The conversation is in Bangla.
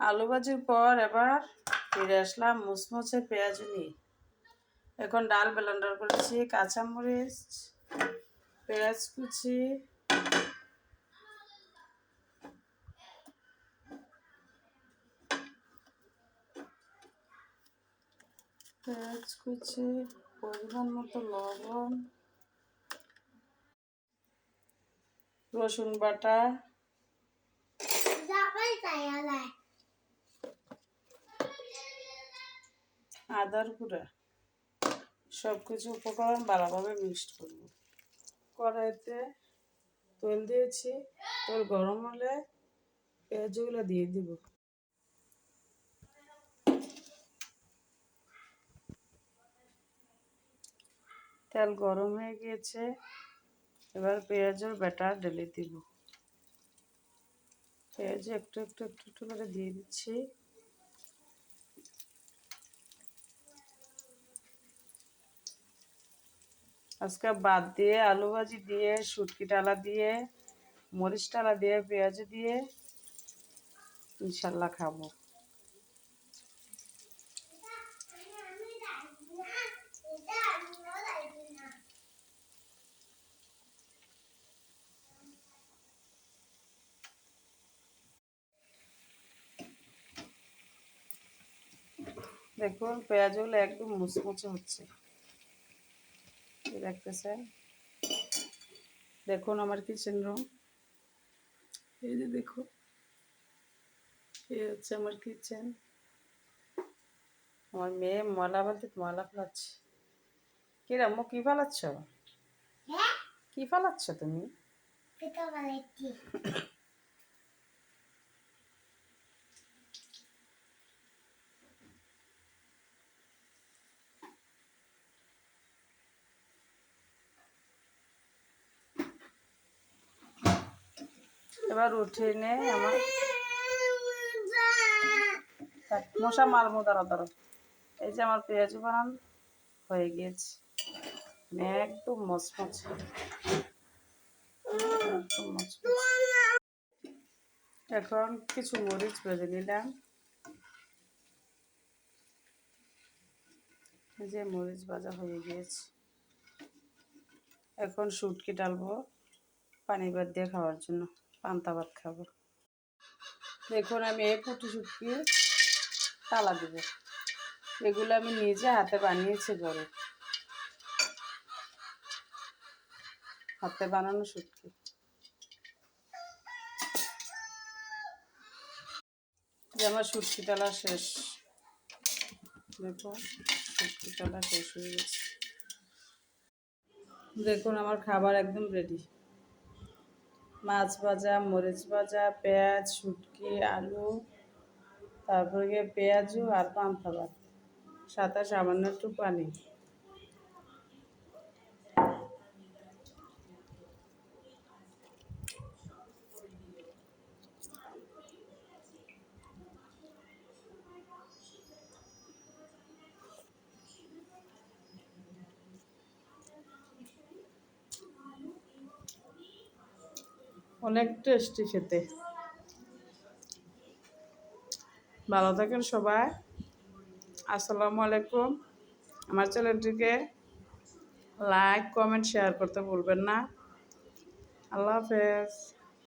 আলু ভাজির পর এবার ফিরে আসলাম মুচমুচে পেঁয়াজ নিয়ে। এখন ডাল ব্লেন্ডার করেছি, কাঁচামরিচ, পেঁয়াজ কুচি, পরিমাণ মতো লবণ, রসুন বাটা, আদার গুঁড়া, সব কিছু উপকরণ ভালোভাবে মিক্সড করব। কড়াইতে তেল দিয়েছি, তেল গরম হলে পেঁয়াজগুলো দিয়ে দিব। তেল গরম হয়ে গিয়েছে, এবার পেঁয়াজের ব্যাটার ঢেলে দিব। পেঁয়াজ একটু একটু একটু একটু করে দিয়ে দিচ্ছি। আজকে বাদ দিয়ে আলু ভাজি দিয়ে, শুটকি ডালা দিয়ে, মরিচ ডালা দিয়ে, পেঁয়াজ দিয়ে ইনশাল্লাহ খাবো। দেখুন পেঁয়াজগুলো একদম মুচমুচে হচ্ছে, দেখতেছেন। দেখুন আমার কিচেন রুম, এই যে দেখুন, এই হচ্ছে আমার কিচেন। আমার মেয়ে ময়লা বলতে ময়লা ফেলাচ্ছে। কিরাম্মু কি ফেলাচ্ছ? কি ফেলাচ্ছ তুমি? এবার উঠে নে আমার মশা মারমো, দাঁড়া দাঁড়া। এই যে আমার পেঁয়াজ বানান হয়ে গিয়েছে, একদম মচমচে, একদম মচমচে। এখন কিছু মরিচ ভেজে নিলাম, এই যে মরিচ ভাজা হয়ে গিয়েছে। এখন শুটকি ডালবো পানি ভাত দিয়ে খাওয়ার জন্য, পান্তা ভাত খাবো। দেখুন আমি এই পুঁটি শুটকি তালা দেব। এগুলো আমি নিজে হাতে বানিয়েছি ঘরে, হাতে বানানো শুটকি। যে আমার শুটকি ডালা শেষ, দেখুন শুটকি ডালা শেষ হয়ে গেছে। দেখুন আমার খাবার একদম রেডি। মাছ ভাজা, মরিচ ভাজা, পেঁয়াজ, শুটকি, আলু, তারপরে গিয়ে পেঁয়াজু আর পান্তা ভাত, সাথে সামান্য একটু পানি। অনেক টেস্টি খেতে। ভালো থাকেন সবাই। আসসালামু আলাইকুম। আমার চ্যানেলটিকে লাইক, কমেন্ট, শেয়ার করতে ভুলবেন না। আল্লাহ হাফেজ।